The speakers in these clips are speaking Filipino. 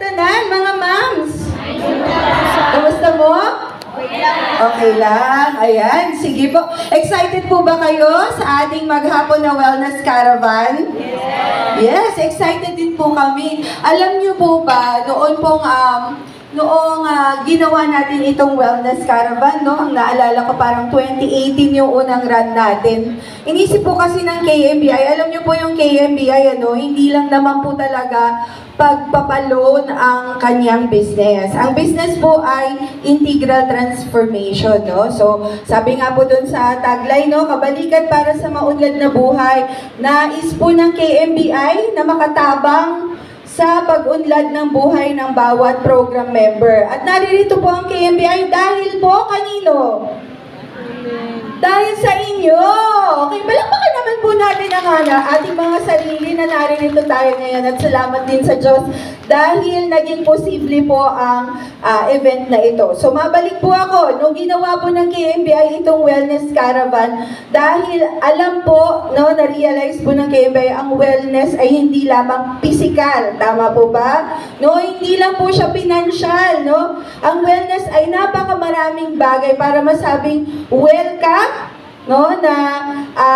Tanan, mga moms! Kamusta mo? Okay lang. Ayan, sige po. Excited po ba kayo sa ating maghapon na wellness caravan? Yes, excited din po kami. Alam niyo po ba, noong ginawa natin itong wellness caravan, no? Ang naalala ko parang 2018 yung unang run natin. Inisip po kasi ng KMBI, alam niyo po yung KMBI, hindi lang naman po talaga pagpapaloan ang kanyang business. Ang business po ay integral transformation, no? So, sabi nga po dun sa tagline, no, kabalikan para sa maunlad na buhay. Nais po ng KMBI na makatabang sa pag-unlad ng buhay ng bawat program member. At naririto po ang KMBI dahil po kanino? Dahil sa inyo! Okay, palakpakan naman po natin ang ating mga sarili na naririto tayo ngayon at salamat din sa Diyos dahil naging posible po ang event na ito. So mabalik po ako, nung ginawa po ng KMBI itong wellness caravan, dahil alam po, no, na-realize po ng KMBI ang wellness ay hindi lamang physical, tama po ba? No, hindi lang po siya financial, no? Ang wellness ay napakamaraming bagay para masabing welcome, no, na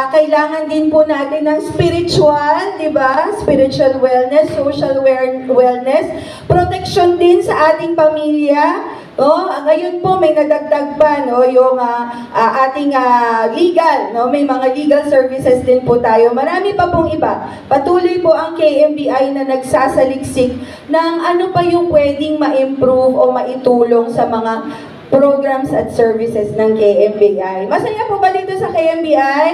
kailangan din po natin ng spiritual, di ba? Spiritual wellness, social wellness, protection din sa ating pamilya. No, ngayon po may nadagdag pa, no, yung ating legal, no, may mga legal services din po tayo. Marami pa pong iba. Patuloy po ang KMBI na nagsasaliksik ng ano pa yung pwedeng ma-improve o maitulong sa mga programs at services ng KMBI. Masaya po ba dito sa KMBI?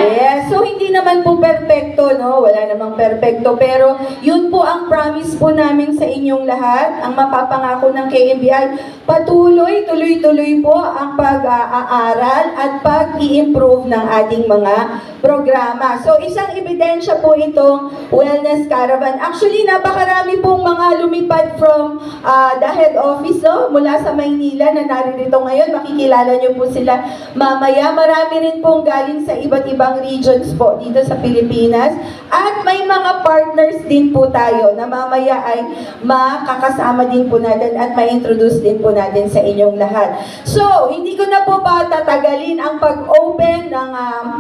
Yes. So, hindi naman po perfecto, no? Wala namang perfecto. Pero, yun po ang promise po namin sa inyong lahat. Ang mapapangako ng KMBI, tuloy-tuloy po ang pag-aaral at pag-i-improve ng ating mga programa. So, isang ebidensya po itong Wellness Caravan. Actually, napakarami pong mga lumipad from the head office, no? Mula sa Maynila na naririto ngayon. Makikilala nyo po sila mamaya. Marami rin pong galing sa iba't ibang regions po dito sa Pilipinas. At may mga partners din po tayo na mamaya ay makakasama din po natin at ma-introduce din po natin sa inyong lahat. So, hindi ko na po pa tatagalin ang pag-open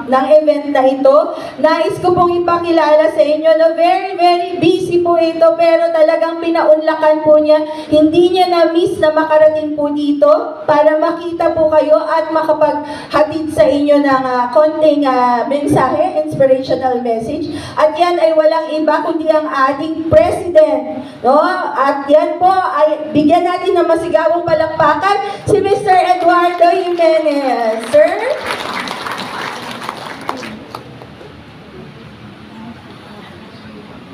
ng event na ito. Nais ko pong ipakilala sa inyo na very, very busy po ito pero talagang pinaunlakan po niya. Hindi niya na-miss na makarating po dito para makita po kayo at makapaghatid sa inyo ng konting mensahe, inspirational message. At yan ay walang iba kundi ang ating President. No? At yan po ay bigyan natin ng masigawang palakpakan si Mr. Eduardo Jimenez. Sir?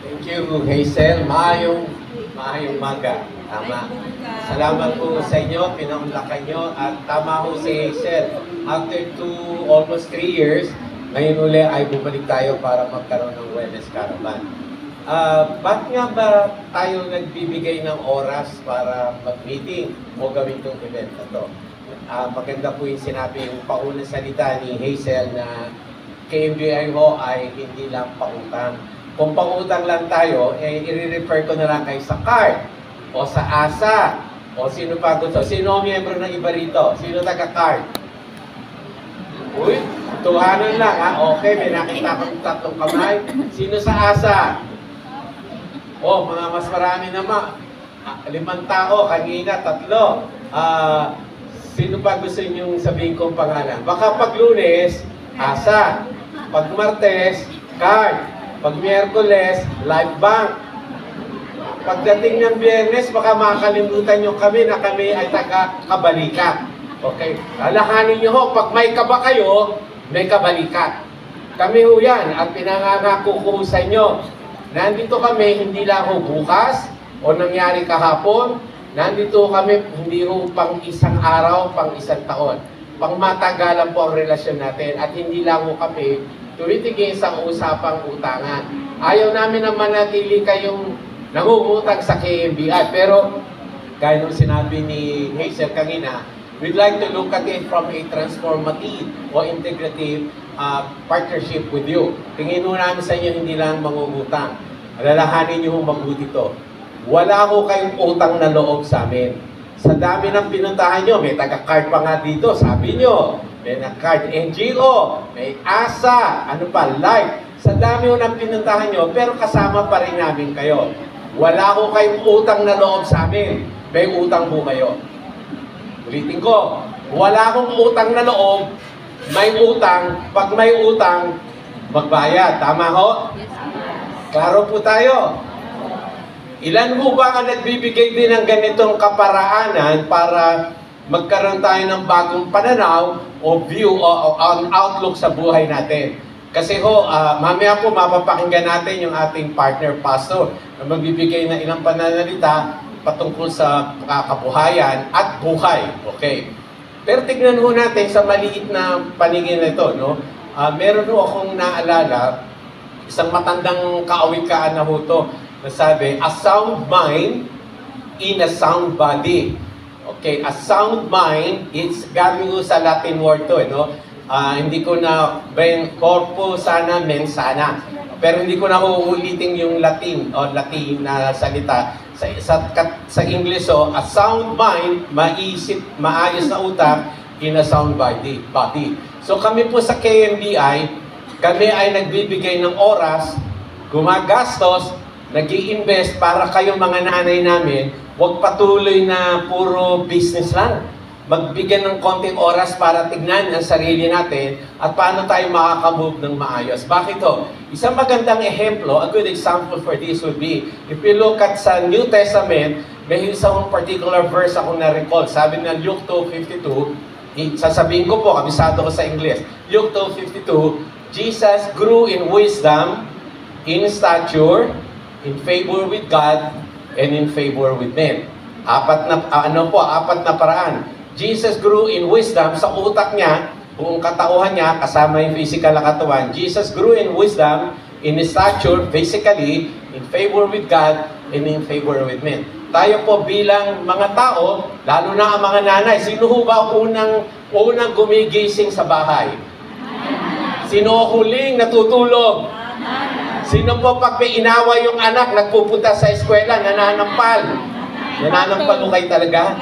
Thank you, Hazel. Maayong maga. Tama. Salamat po sa inyo, pinaunlakan nyo. At tama ho si Hazel. After almost 3 years, ngayon uli ay bumalik tayo para magkaroon ng wellness caravan. Ba't nga ba tayo nagbibigay ng oras para mag-meeting o gawin itong event na to? Maganda po yung sinabi yung paunang salita ni Hazel na KMBI ho ay hindi lang pautang. Kung pangutang lang tayo, i-refer ko na lang kayo sa card, o sa ASA, o sino pa gusto. Sino ang miyembro ng iba rito? Sino taga-card? Uy, tuhanan lang ha. Okay, may nakita akong 3 kamay. Sino sa ASA? Oh, mga mas marami naman. 5 tao, kanina 3. Sino pa gusto niyong sabihin kong pangalan? Baka pag Lunes, ASA. Pag Martes, card. Pag Miyerkules, live bank. Pagdating ng Biyernes, baka makakalimutan nyo kami na kami ay taga-kabalikat. Okay? Lalahanin nyo ho, pag may kaba kayo, may kabalikat. Kami ho yan, at pinangangako ko sa inyo. Nandito kami, hindi lang ho bukas, o nangyari kahapon. Nandito kami, hindi ho pang isang araw, pang isang taon. Pang matagalan po ang relasyon natin, at hindi lang ho kami tumitigil sa usapang utangan. Ayaw namin na manatili kayong nangungutang sa KMBI. Pero, gaya nung sinabi ni Hazel kanina, we'd like to look at it from a transformative o integrative partnership with you. Tingin mo namin sa inyo hindi lang mangungutang. Alalahanin niyo mabuti to. wala ho kayong utang na loob sa amin. Sa dami ng pinuntahan nyo, may taga-card pa nga dito, sabi nyo, may nag-card NGO, may ASA, ano pa, Life. Sa dami ho ng pinuntahan nyo, pero kasama pa rin namin kayo. Wala ho kayong utang na loob sa amin. May utang ho kayo. Ulitin ko, wala akong utang na loob, may utang, pag may utang, magbayad. Tama ho? Klaro po tayo. Ilan ho ba ang nagbibigay din ng ganitong kaparaanan para magkaroon tayo ng bagong pananaw o view o outlook sa buhay natin? Kasi ho, mamaya po mapapakinggan natin yung ating partner pastor na magbibigay ng ilang pananalita patungkol sa kabuhayan at buhay. Okay. Pero tignan ho natin sa maliit na paningin na ito, no? Meron ho akong naalala, isang matandang kaawikaan na ho to, na sabi, a sound mind in a sound body. Okay, a sound mind, it's galing ho sa Latin word to, no? Hindi ko na, corpo sana, mens sana. Pero hindi ko na uulitin yung Latin o Latin na salita. Sa English, a sound mind, maayos na utak in a sound body. So kami po sa KMBI, kami ay nagbibigay ng oras, gumagastos, nag-i-invest para kayong mga nanay namin, huwag patuloy na puro business lang. Magbigyan ng konting oras para tignan ang sarili natin at paano tayo makakamove ng maayos. Bakit to? Isang magandang ehemplo, a good example for this would be, if you look at sa New Testament, may isang particular verse akong na-recall. Sabi ng Luke 2:52, sasabihin ko po, kabisado ko sa English. Luke 2:52, Jesus grew in wisdom, in stature, in favor with God, and in favor with men. Apat na paraan. Jesus grew in wisdom, sa utak niya, buong katauhan niya, kasama yung physical na katawan. Jesus grew in wisdom, in stature, physically, in favor with God, and in favor with men. Tayo po bilang mga tao, lalo na ang mga nanay, sino ho ba unang gumigising sa bahay? Sino huling natutulog? Sino po pag may inaway yung anak, nagpupunta sa eskwela, nananampal? Nananampal mo kayo talaga?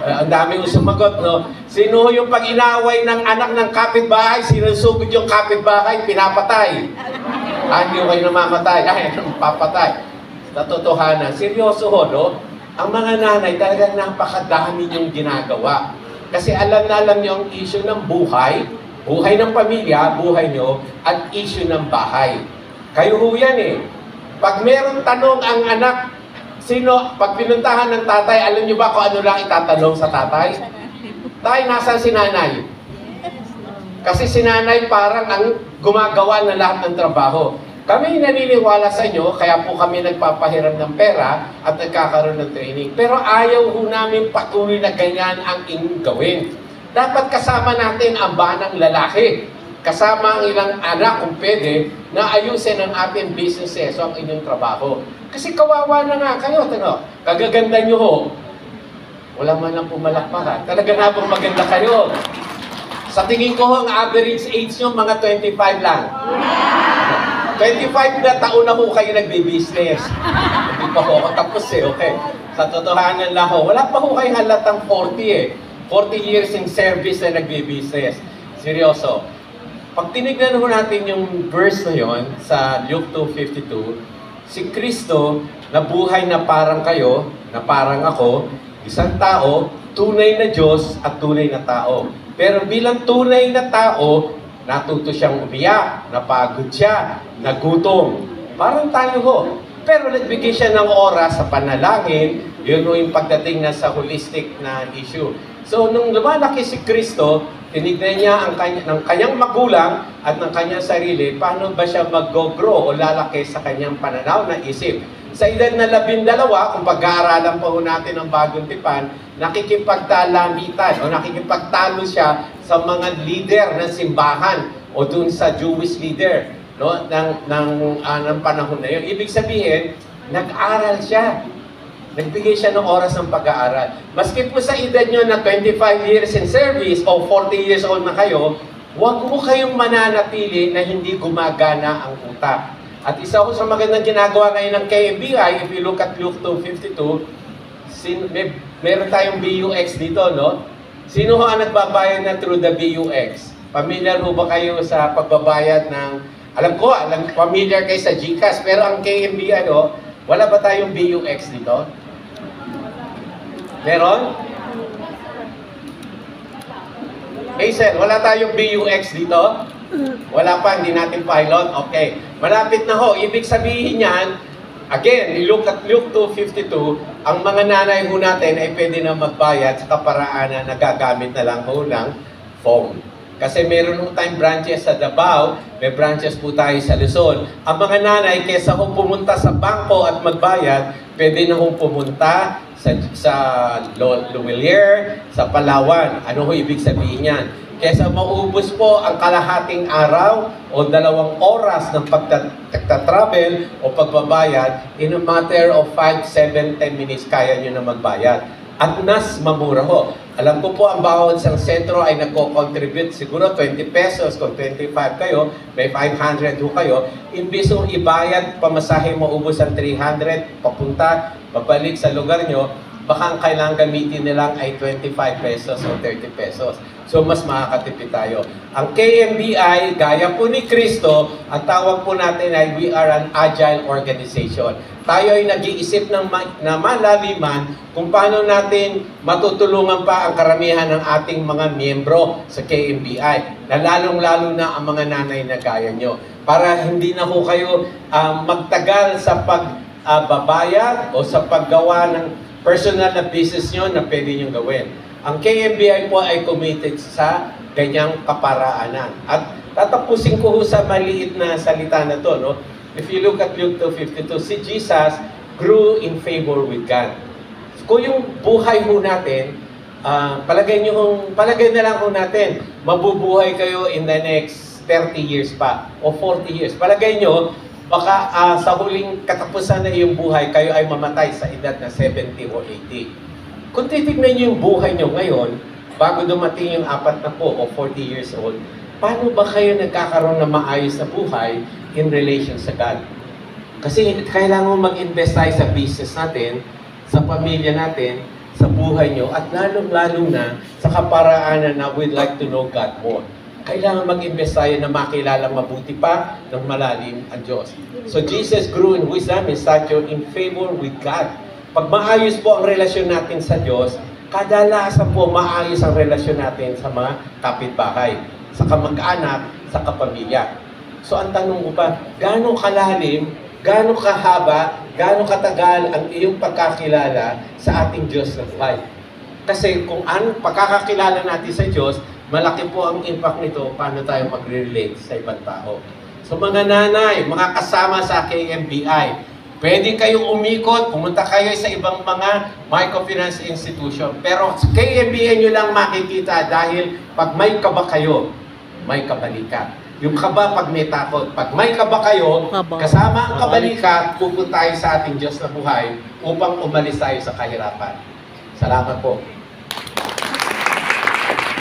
Ang dami yung sumagot, no? Sino yung pag-inaway ng anak ng kapitbahay, sinusugod yung kapitbahay, pinapatay? Hindi kayo namamatay, papatay. Sa totohanan, seryoso ho, no? Ang mga nanay talagang napakadami yung ginagawa. Kasi alam na alam niyo ang issue ng buhay, buhay ng pamilya, buhay nyo, at issue ng bahay. Kayo ho yan eh. Pag meron tanong ang anak, pag pinuntahan ng tatay, alam niyo ba kung ano lang itatanong sa tatay? Tay, nasaan si nanay? Kasi si nanay parang ang gumagawa ng lahat ng trabaho. Kami naniniwala sa inyo, kaya po kami nagpapahiram ng pera at nagkakaroon ng training. Pero ayaw ho namin patuloy na ganyan ang inyong gawin. Dapat kasama natin ang banang lalaki. Kasama ang ilang anak kung pwede na ayusin ang ating businesses o ang inyong trabaho. Kasi kawawa na nga kayo. Kagaganda nyo ho. Wala man lang pumalakpakan. Talaga nga pong maganda kayo. Sa tingin ko ho, ang average age nyo, mga 25 lang. 25 na taon na ho kayo nagbe-business. Hindi pa ho ako tapos eh, okay. Sa totohanan lang ho, wala pa ho kayo halatang 40 eh. 40 years in service na nagbe-business. Seryoso. Pag tinignan ho natin yung verse na yon sa Luke 2:52, si Kristo na buhay na parang kayo, na parang ako, isang tao, tunay na Diyos at tunay na tao. Pero bilang tunay na tao, natuto siyang umiyak, napagod siya, nagutom. Parang tayo ho. Pero nagbigay siya ng oras sa panalangin, yun yung pagdating na sa holistic na issue. So, nung lumalaki si Kristo, tinignan niya ng kanyang magulang at ng kanyang sarili, paano ba siya mag-grow o lalaki sa kanyang pananaw na isip. Sa edad na 12, kung pag-aaralan pa ho natin ng bagong tipan, nakikipagtalamitan o nakikipagtalo siya sa mga leader ng simbahan o dun sa Jewish leader, no, ng panahon na yun. Ibig sabihin, nag-aral siya. Nagbigay siya ng oras ng pag-aaral. Maski po sa edad nyo na 25 years in service o 40 years old na kayo, huwag mo kayong mananatili na hindi gumagana ang utak. At isa ko sa magandang ginagawa ngayon ng KMBI, if you look at Luke 2:52, meron tayong BUX dito, no? Sino ho ang nagbabayad na through the BUX? Familiar ho ba kayo sa pagbabayad ng, familiar kayo sa GCash, pero ang KMBI, no, wala ba tayong BUX dito? Meron? Hazel, wala tayong BUX dito? Wala pa, hindi natin pilot. Okay. Malapit na ho. Ibig sabihin yan, again, look at Luke 2:52, ang mga nanay ho natin ay pwede na magbayad sa kaparaanan na gagamit na lang ho ng phone. Kasi meron ho tayong branches sa Davao, may branches po tayo sa Luzon. Ang mga nanay, kesa ho pumunta sa bangko at magbayad, pwede na ho pumunta sa Luwilier, sa Palawan. Ano ho ibig sabihin yan? Kesa maubos po ang kalahating araw o 2 oras ng pagta-travel o pagbabayad, in a matter of 5, 7, 10 minutes, kaya nyo na magbayad. At mas mamura ho. Alam ko po, ang bawat isang sentro ay nagko-contribute siguro 20 pesos. Kung 25 kayo, may 500 ho kayo. Imbis yung ibayad, pamasahe mo, ubos ang 300, papunta, babalik sa lugar nyo, baka ang kailangan gamitin nilang ay 25 pesos o 30 pesos. So, mas makakatipid tayo. Ang KMBI, gaya po ni Kristo, ang tawag po natin ay we are an agile organization. Tayo ay nag-iisip na malaliman kung paano natin matutulungan pa ang karamihan ng ating mga miyembro sa KMBI, na lalong-lalo na ang mga nanay na gaya nyo. Para hindi na ho kayo magtagal sa pagbabayad o sa paggawa ng personal na business nyo na pwede nyo gawin. Ang KMBI po ay committed sa ganyang kaparaanan. At tatapusin ko sa maliit na salita na to, no? If you look at Luke 2:52, si Jesus grew in favor with God. Kung yung buhay ho natin, palagay na lang ho natin, mabubuhay kayo in the next 30 years pa o 40 years. Palagay nyo, baka sa huling katapusan na iyong buhay, kayo ay mamatay sa edad na 70 o 80. Kung titignan niyo yung buhay niyo ngayon, bago dumating yung 40 o 40 years old, paano ba kayo nagkakaroon ng maayos na buhay in relation sa God? Kasi kailangan mag-invest tayo sa business natin, sa pamilya natin, sa buhay niyo, at lalong-lalo na sa kaparaanan na we'd like to know God more. Kailangan mag-invest tayo na makilala mabuti pa ng malalim ang Diyos. So Jesus grew in wisdom and stature in favor with God. Pag maayos po ang relasyon natin sa Diyos, kadalasan po maayos ang relasyon natin sa mga kapitbahay, sa kamag-anak, sa kapamilya. So ang tanong ko pa, gaano kalalim, gaano kahaba, gaano katagal ang iyong pagkakilala sa ating Diyos na buhay? Kasi kung ano pagkakakilala natin sa Diyos, malaki po ang impact nito paano tayo mag-relate sa ibang tao. So mga nanay, mga kasama sa KMBI, pwede kayong umikot, pumunta kayo sa ibang mga microfinance institution. Pero sa KMBI nyo lang makikita dahil pag may kaba kayo, may kabalikat. Yung kaba pag may takot. Pag may kaba kayo, kasama ang kabalikat, pupunta tayo sa ating Diyos na buhay upang umalis tayo sa kahirapan. Salamat po.